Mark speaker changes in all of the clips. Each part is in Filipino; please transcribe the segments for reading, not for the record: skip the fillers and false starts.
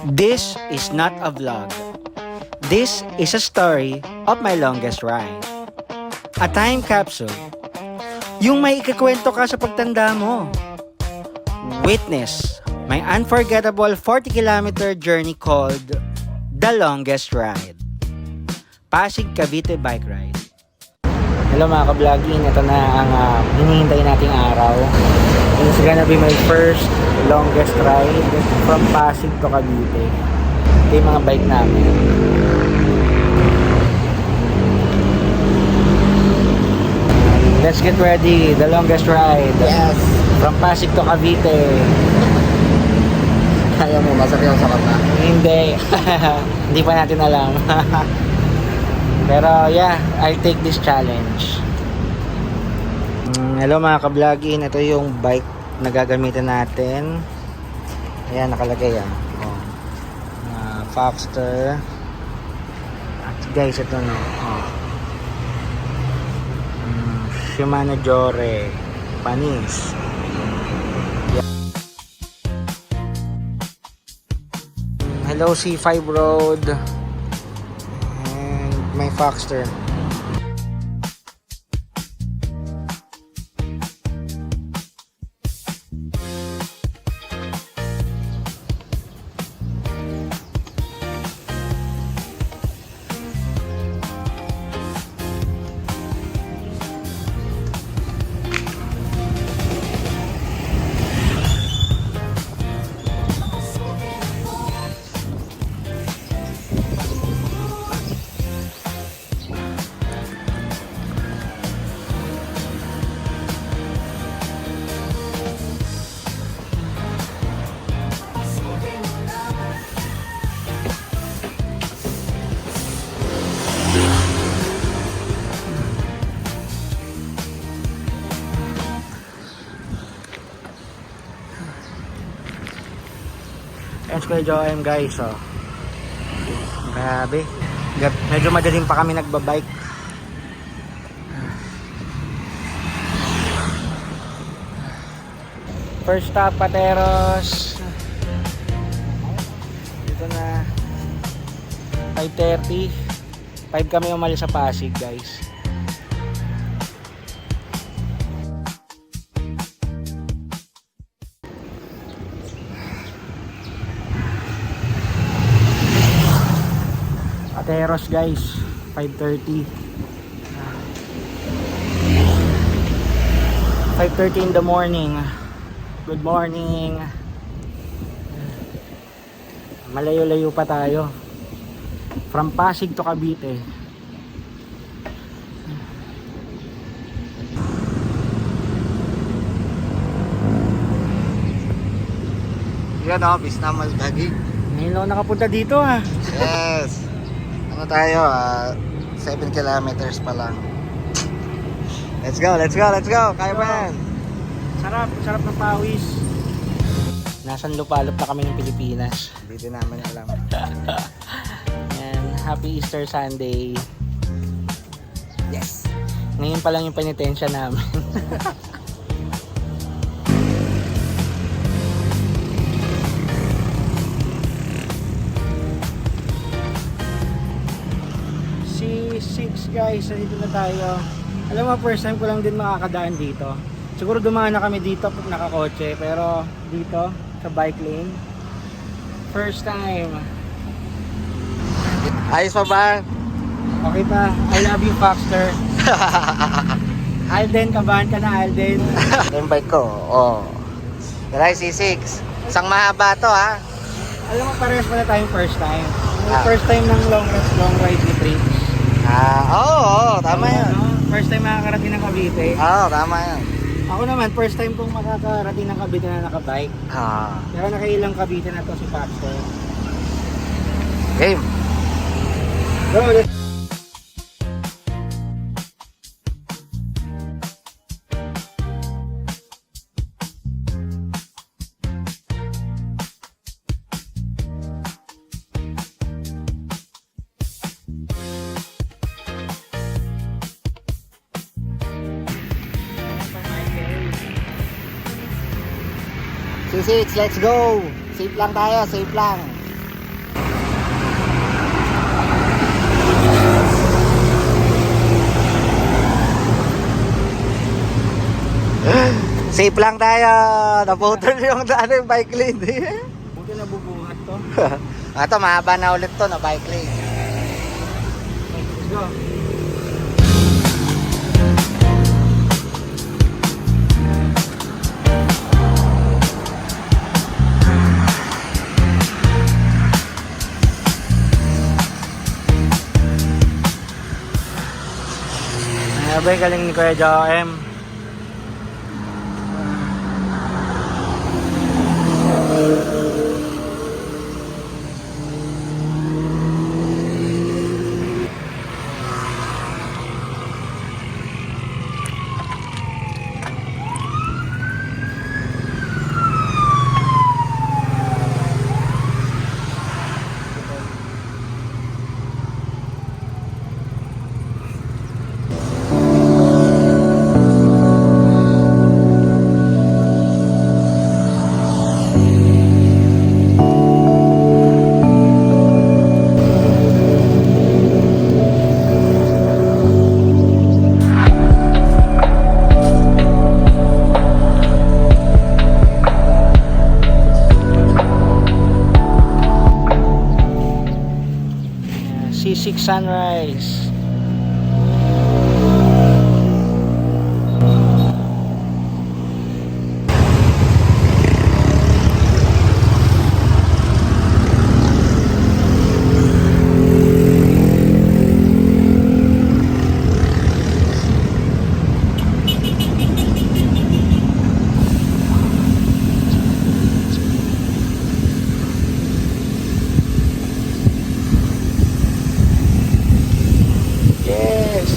Speaker 1: This is not a vlog. This is a story of my longest ride. A time capsule. Yung may ikakwento ka sa pagtanda mo. Witness my unforgettable 40-kilometer journey called The Longest Ride. Pasig Cavite Bike Ride. Hello mga ka-vlogging, ito na ang hinihintay nating araw. This is gonna be my first longest ride from Pasig to Cavite. Ito yung mga bike namin. Let's get ready, the longest ride.
Speaker 2: Yes.
Speaker 1: From Pasig to Cavite.
Speaker 2: Kaya mo, masarap sa kanta.
Speaker 1: Hindi. Hindi pa natin alam. Pero yeah, I'll take this challenge. Hello mga ka-vlogging, ito yung bike na gagamitin natin. Ayan, nakalagay yan. Foxter. At guys, ito no. Shimano Jore. Panis. Hello C5 Road. And my Foxter. Ayan Kuya Joem guys, oh. Grabe. Medyo madaling pa kami nagbabike. First stop, Pateros. Dito na 5:30. 5 kami umalis sa Pasig guys. Pateros guys, 5:30. 5:30 in the morning. Good morning. Malayo-layo pa tayo. From Pasig to Cavite.
Speaker 2: Yan o, Bisnamal Dagi.
Speaker 1: Ngayon ako nakapunta dito ah.
Speaker 2: Yes. Ano tayo? 7 kilometers pa lang. Let's go, let's go, let's go. Kaya pa yan.
Speaker 1: Sarap ng pawis. Nasaan lupalop na kami ng Pilipinas.
Speaker 2: Hindi din namin alam.
Speaker 1: And happy Easter Sunday.
Speaker 2: Yes.
Speaker 1: Ngayon pa lang yung penitensya namin. C6 guys, dito na tayo. Alam mo, first time ko lang din makakadaan dito. Siguro dumaan na kami dito pag nakakotse, pero dito sa bike lane first time.
Speaker 2: Ayos pa ba?
Speaker 1: Okay pa, I love you Foxter. Alden, kabahan ka na Alden.
Speaker 2: Yung bike ko, oh. Galay C6. Isang mahaba to ha.
Speaker 1: Alam mo, parehas pala tayong first time. First time ng long ride ni Prince.
Speaker 2: Oo, tama yan.
Speaker 1: First time makakarating ng Cavite.
Speaker 2: Oo, tama yan.
Speaker 1: Ako naman, first time kong makakarating ng Cavite na nakabike. Pero nakailang Cavite na to si Foxter.
Speaker 2: Game.
Speaker 1: Go, let's...
Speaker 2: C6, let's go! Safe lang tayo, safe lang. Safe lang tayo. Naputol yung yung bike lane.
Speaker 1: Buti nabubuhat to.
Speaker 2: Ito, mahaba na ulit to na bike lane.
Speaker 1: Let's go. Abay, galing ni Kuya Joem. C6 Sunrise. Yes.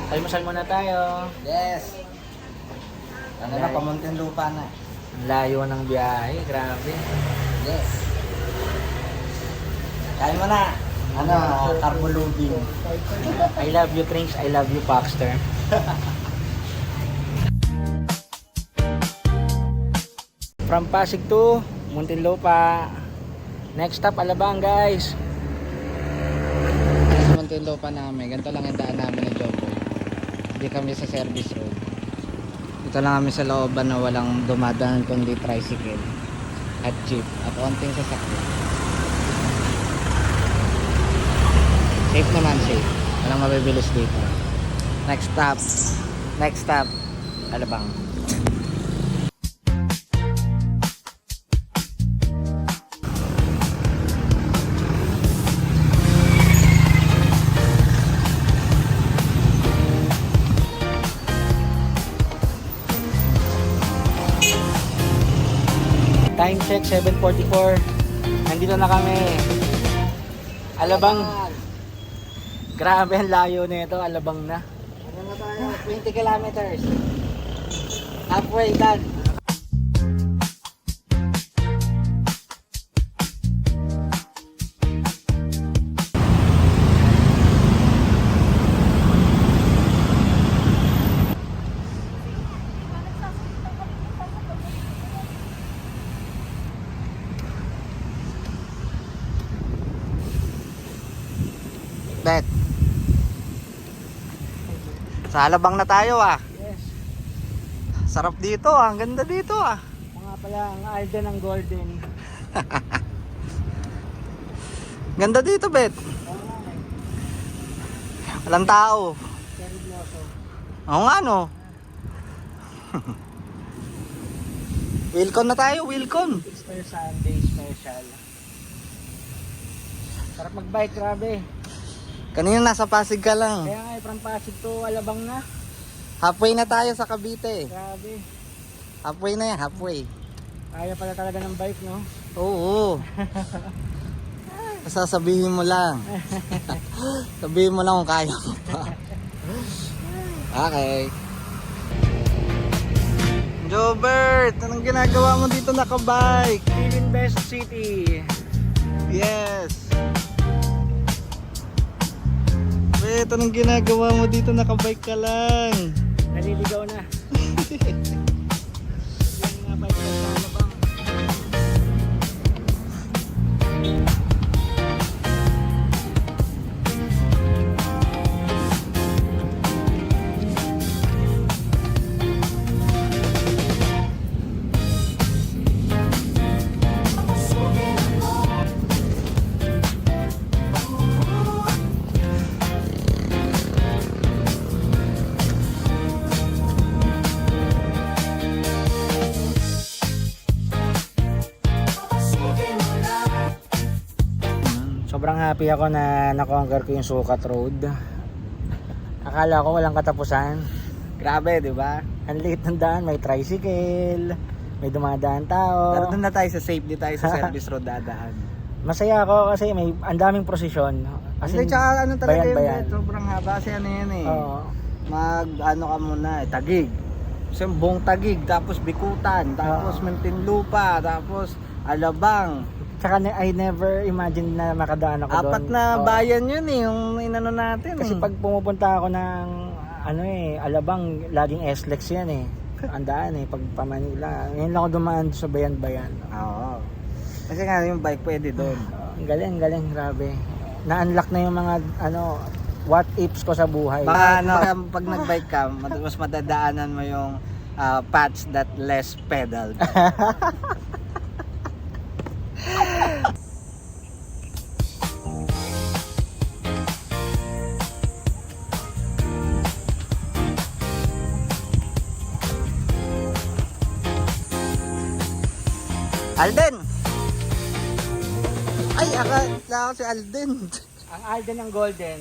Speaker 1: Almusal muna tayo.
Speaker 2: Yes. Ano na, pamuntin lupa na.
Speaker 1: Ang layo ng biyahe, grabe.
Speaker 2: Yes. Kaya mo na. Ano, carbo loading.
Speaker 1: I love you, Trinks. I love you, Pakster. From Pasig to Muntinlupa. Next stop, Alabang, guys.
Speaker 2: Sa Muntinlupa namin, ganito lang yung daan namin ng Jomboy. Hindi kami sa service road. Dito lang kami sa looban na walang dumadaan kundi tricycle at jeep at onting sasakyan. Safe naman, safe. Walang mabibilis dito. Next stop, Alabang.
Speaker 1: Time check, 7:44. Nandito na kami. Alabang. Grabe ang layo nito, Alabang na.
Speaker 2: Ano na tayo? 20 kilometers. Halfway done. Bet. Sa Alabang na tayo ah.
Speaker 1: Yes.
Speaker 2: Sarap dito ah. Ang ganda dito ah.
Speaker 1: pala ang Alden ng Golden.
Speaker 2: Ganda dito, Bet.
Speaker 1: Oo nga eh.
Speaker 2: Walang tao.
Speaker 1: Cherry blossom.
Speaker 2: Oo nga, no? Wilcon na tayo, Wilcon.
Speaker 1: Easter Sunday special. Sarap magbike, grabe.
Speaker 2: Kanina nasa Pasig ka lang.
Speaker 1: Kaya nga, from Pasig to Alabang na.
Speaker 2: Halfway na tayo sa Cavite.
Speaker 1: Grabe.
Speaker 2: Halfway na yan, halfway.
Speaker 1: Kaya pala talaga ng bike, no?
Speaker 2: Oo. Sasabihin mo lang. Sabihin mo lang kung kaya mo pa. Okay. Jobert, anong ginagawa mo dito nakabike?
Speaker 1: Philippine Best City.
Speaker 2: Yes. Bet, anong ginagawa mo dito nakabike ka lang?
Speaker 1: Naliligaw na. Yan nga bike ko sa Alabang. Sobrang happy ako na na-conquer ko yung Sukat Road. Akala ko walang katapusan. Grabe, di ba? Ang liit ng daan, may tricycle, may dumadaan tao.
Speaker 2: Pero doon na tayo sa safe, di tayo sa service road dadaan.
Speaker 1: Masaya ako kasi may ang daming prosesyon.
Speaker 2: Kasi tsaka ano talaga yung
Speaker 1: bayan-bayan.
Speaker 2: Bet, sobrang haba kasi ano yan eh.
Speaker 1: Oo.
Speaker 2: Mag ano ka muna eh, Tagig. Kasi buong Tagig, tapos Bikutan, tapos Muntinlupa, tapos Alabang.
Speaker 1: Tsaka I never imagine na makadaan ako doon.
Speaker 2: Apat na
Speaker 1: Oo.
Speaker 2: bayan yun eh, yung inano natin.
Speaker 1: Kasi pag pumupunta ako ng ano eh, Alabang, laging SLEX yan eh. Ang daan eh, pag pa Manila. Ngayon lang ako dumaan sa bayan-bayan.
Speaker 2: Oo. Kasi nga yung bike pwede doon.
Speaker 1: Ang galing, grabe. Na-unlock na yung mga ano, what ifs ko sa buhay.
Speaker 2: Baka ano, pag nag-bike ka, mas madadaanan mo yung paths that less pedaled. Alden! Ay, akala ko si Alden.
Speaker 1: Ang Alden ng Golden.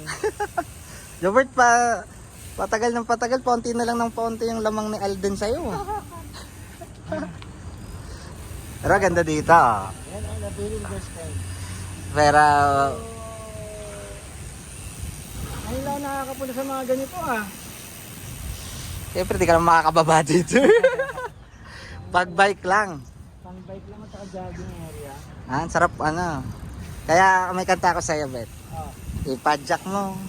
Speaker 2: Robert, patagal ng patagal, paunti na lang ng paunti yung lamang ni Alden sa'yo. Pero ganda dito.
Speaker 1: Yan ang nabiling best friend.
Speaker 2: Pero,
Speaker 1: Ngayon lang nakakapunta sa mga ganito ah.
Speaker 2: siyempre di ka lang makakababa dito. Pag bike lang.
Speaker 1: Pang bike lang at saka jogging area.
Speaker 2: Ang sarap ano. Kaya may kanta ko sa'yo, Bet.
Speaker 1: Oh.
Speaker 2: Ipadjak mo.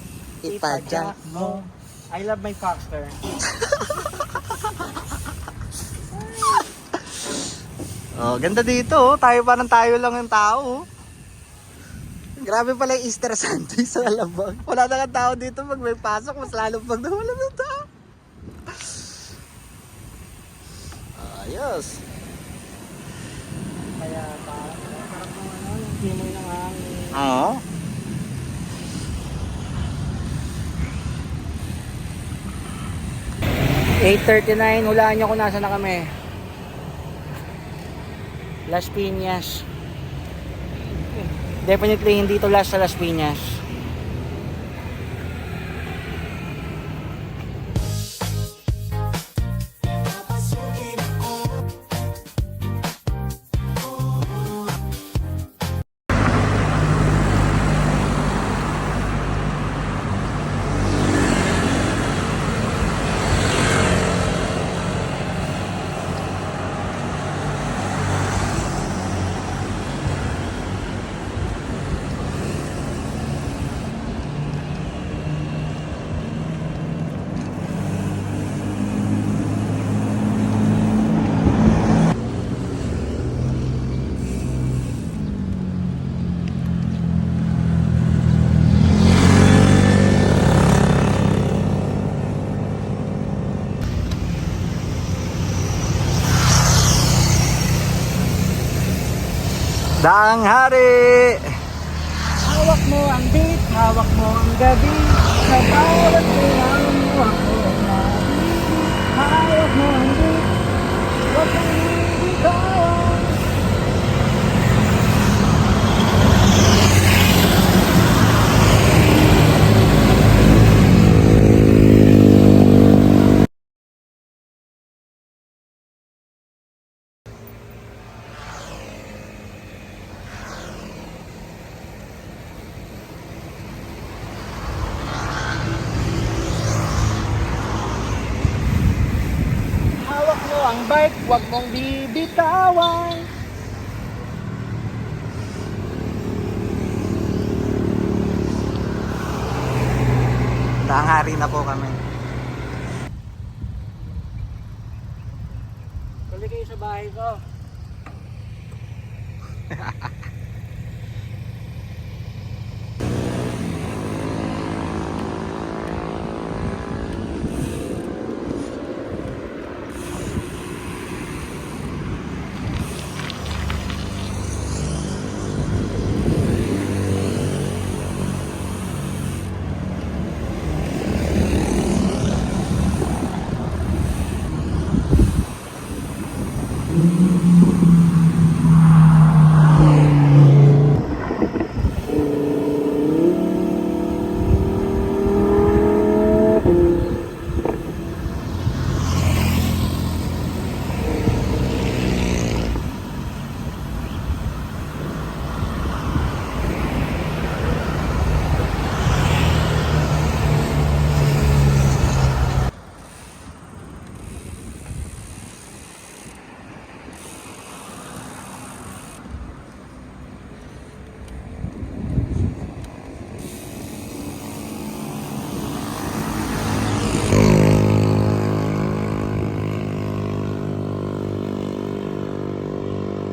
Speaker 2: Ipadjak mo.
Speaker 1: I love my Foxter.
Speaker 2: Oh, ganda dito. Oh. Tayo parang tayo lang yung tao. Oh. Grabe pala yung Easter Sunday sa Alabang. Wala na nga tao dito pag may pasok. Mas lalo pag wala na tao. Ayos.
Speaker 1: Kaya parang sarap ng ano, yung simoy ng hangin.
Speaker 2: Oo.
Speaker 1: .8:39, hulaan nyo kung nasa na kami. Las Piñas. Definitely hindi to last sa Las Piñas. Daang hari!
Speaker 2: Hawak mo ang beat, hawak mo ang gabi. Sa bawat tulang mo ako nabi. Hawak mo ang beat, huwag kang ibitawan. Hawak mo ang bike, huwag mong bibitawan.
Speaker 1: Daang hari na po kami.
Speaker 2: Tuloy kayo sa bahay ko.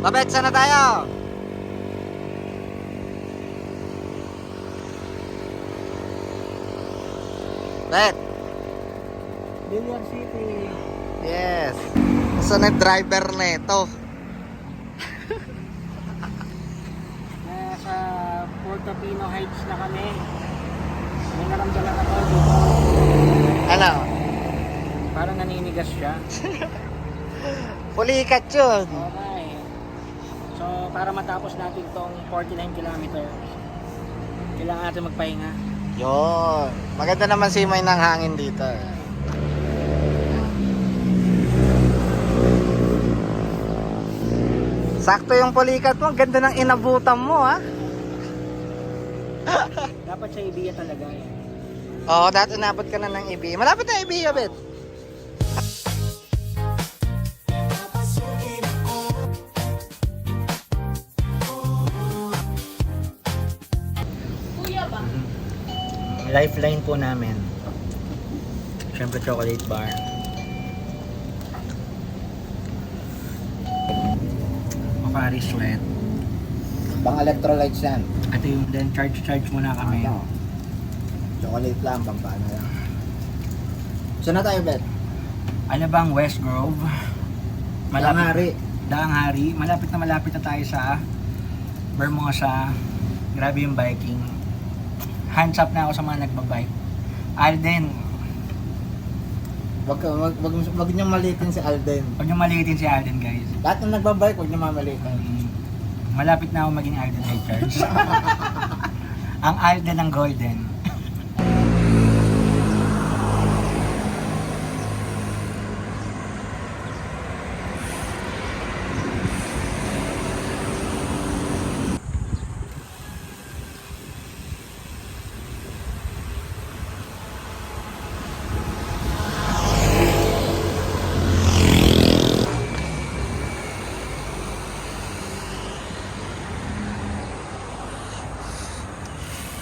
Speaker 1: Babet, sana tayo? Bet.
Speaker 2: Billiard City.
Speaker 1: Yes. Saan na driver na ito?
Speaker 2: Nasa Portofino Heights na kami. May naramdaman ako dito.
Speaker 1: Ano?
Speaker 2: Parang naninigas siya.
Speaker 1: Pulikat yun.
Speaker 2: Okay. So, para matapos natin tong 49 kilometers, kailangan natin magpahinga.
Speaker 1: Yun. Maganda naman simoy ng hangin dito. Sakto yung pulikat mo. Ganda ng inabutan mo, ha?
Speaker 2: Dapat sa Ibiya talaga eh.
Speaker 1: Oo, dati inabot ka na ng Ibiya. Malapit na Ibiya, Bet. Lifeline po namin. Siyempre chocolate bar. Pocari Sweat.
Speaker 2: Bang electrolytes yan.
Speaker 1: Ito yung then charge muna kami.
Speaker 2: Chocolate lang, pampana lang. Saan na tayo, Bet?
Speaker 1: Alabang West Grove. Daang Hari. Malapit na tayo sa Bermosa. Grabe yung biking. Hands up na ako sa mga nagbabike. Alden.
Speaker 2: Wag niyong malitin si Alden.
Speaker 1: Huwag niyo maliitin si Alden, guys.
Speaker 2: Lahat ng nagbabike, wag niyong mamalitin.
Speaker 1: Malapit na ako maging Alden Richards. Ang Alden ng Golden.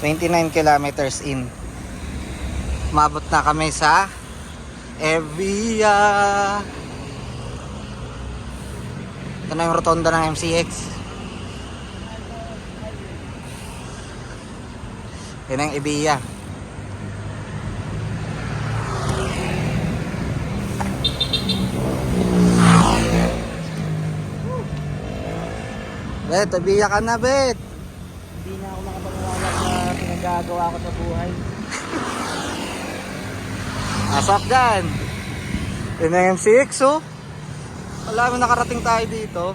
Speaker 1: ...29 kilometers in. Mabot na kami sa Evia. Ito na yung rotonda ng MCX. Yan ang Evia.
Speaker 2: Bet, tabiya ka na, Bet.
Speaker 1: Hindi na ako makapaniwala sa pinagagawa ko sa buhay.
Speaker 2: Asap dyan. Yun na yung MCX, oh. Alam mo, nakarating tayo dito.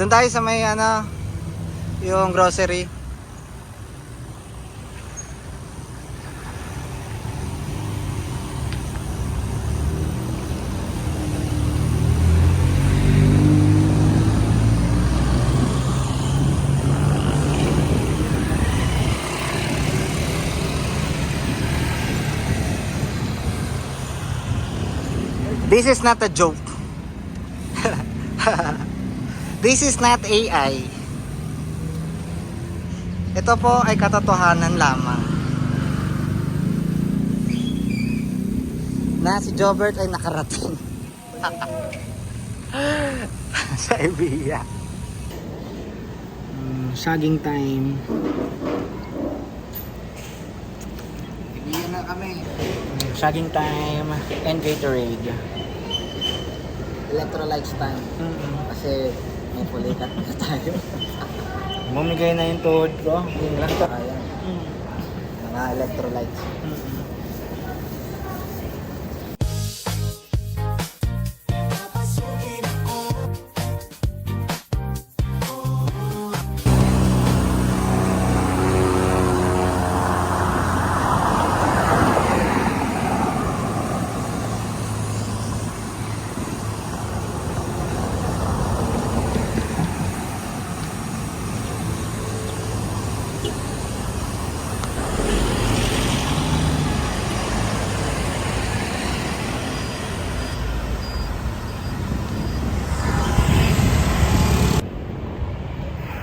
Speaker 2: Doon tayo sa may, ano, yung grocery. This is not a joke. This is not AI. Ito po ay katotohanan lamang. Na si Jobert ay nakarating. Sa Ibiya.
Speaker 1: Saging time.
Speaker 2: Ibiya na kami.
Speaker 1: Saging time and Gatorade.
Speaker 2: Electrolytes time. Kasi may pulikat na tayo.
Speaker 1: Bumigay na yung tuhod ko. Yun lang to.
Speaker 2: Ayan. Mga electrolytes.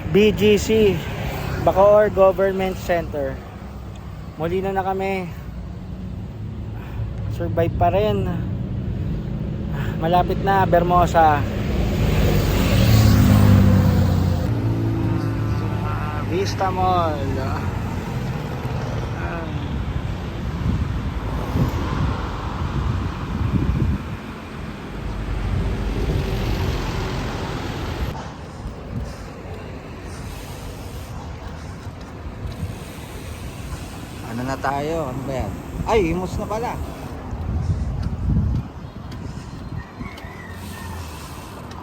Speaker 1: BGC, Bacoor Government Center. Muli na kami. Survive pa rin. Malapit na, Bermosa. Vista Mall.
Speaker 2: Ano na tayo? Ano ba yan? Ay, Imus na pala.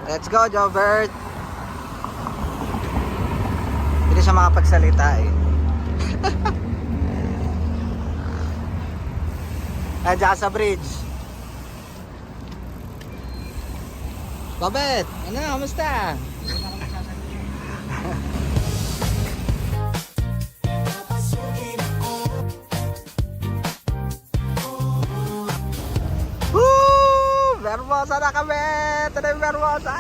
Speaker 2: Let's go, Jobert. Hindi siya makapagsalita eh. Diyan sa bridge. Jobert, ano? Kamusta? Bermosa na kami! Ito na yung Bermosa!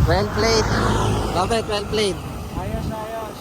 Speaker 2: Well played. Robert, well played.
Speaker 1: Ayos, ayos.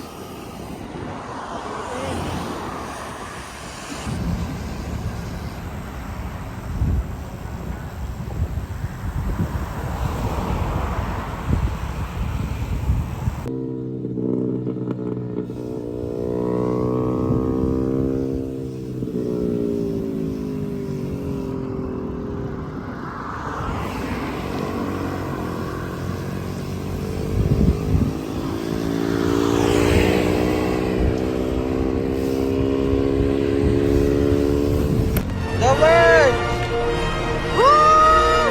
Speaker 2: Robert! Woo!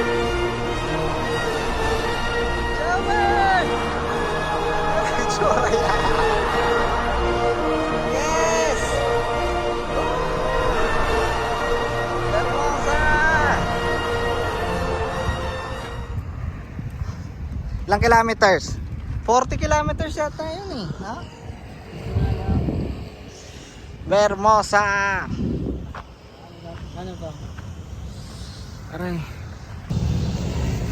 Speaker 2: Robert! Itsura yan. Yes! Bermosa! Ilang kilometers? 40 kilometers yata yun eh. Ha? Bermosa!
Speaker 1: Ano to? Aray.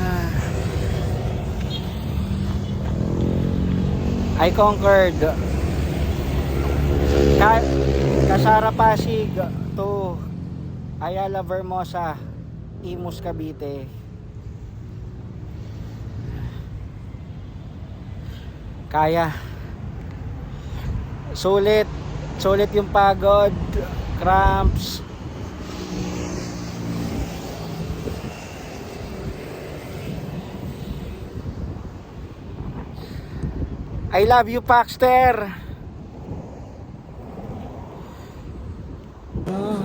Speaker 1: Ah. I conquered Casara Pasig to Ayala Vermosa, Imus Cavite. Kaya. Sulit yung pagod, cramps. I love you, Paxter.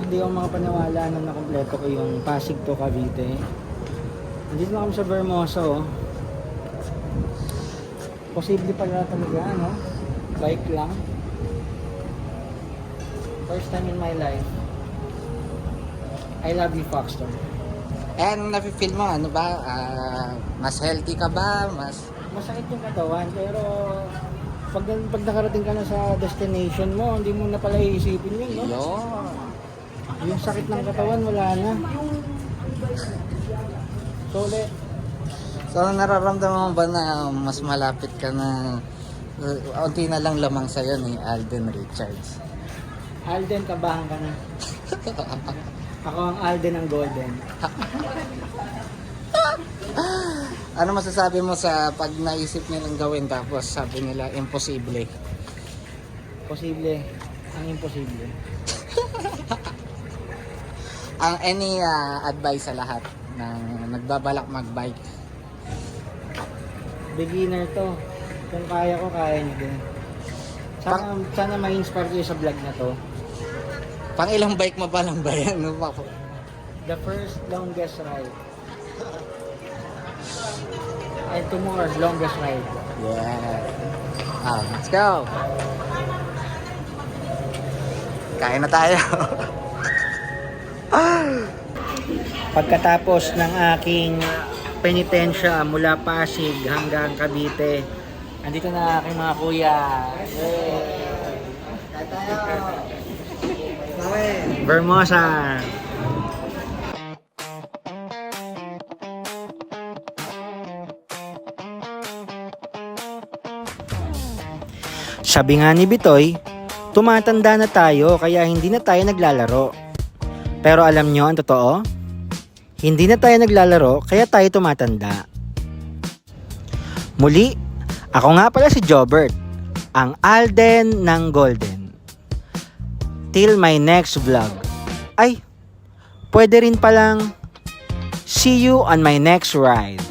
Speaker 1: Hindi ako makapaniwala na nakompleto ko yung Pasig to Cavite. Nandito na kami sa Vermosa, oh. Posible pala talaga, no? Bike lang. First time in my life. I love you, Paxter.
Speaker 2: Eh, anong nafe-feel mo? Ano ba? Mas healthy ka ba?
Speaker 1: Masakit yung katawan, pero pag nakarating ka na sa destination mo, hindi mo na pala iisipin yun, no?
Speaker 2: Yun.
Speaker 1: Yung sakit ng katawan, wala na. Sulit.
Speaker 2: So, nararamdaman mo ba na mas malapit ka na unti na lang lamang sa'yo ni Alden Richards?
Speaker 1: Alden, kabahan ka na. Ako ang Alden ng Golden.
Speaker 2: Ano masasabi mo sa pag naisip nilang gawin tapos sabi nila imposible?
Speaker 1: Posible. Ang imposible.
Speaker 2: Ang any advice sa lahat ng nagbabalak magbike?
Speaker 1: Beginner to. Kung kaya ko, kaya niyo din. Sana ma-inspire kayo sa vlog na to.
Speaker 2: Pang ilang bike mo ba lang ba yan?
Speaker 1: The first longest ride. And two more longest ride.
Speaker 2: Yeah. Let's go. Kain na tayo.
Speaker 1: Pagkatapos ng aking penitensya mula Pasig hanggang Cavite, andito na aking mga kuya. Vermosa. Sabi nga ni Bitoy, tumatanda na tayo kaya hindi na tayo naglalaro. Pero alam nyo ang totoo? Hindi na tayo naglalaro kaya tayo tumatanda. Muli, ako nga pala si Jobert, ang Alden ng Golden. Till my next vlog. Ay, pwede rin palang see you on my next ride.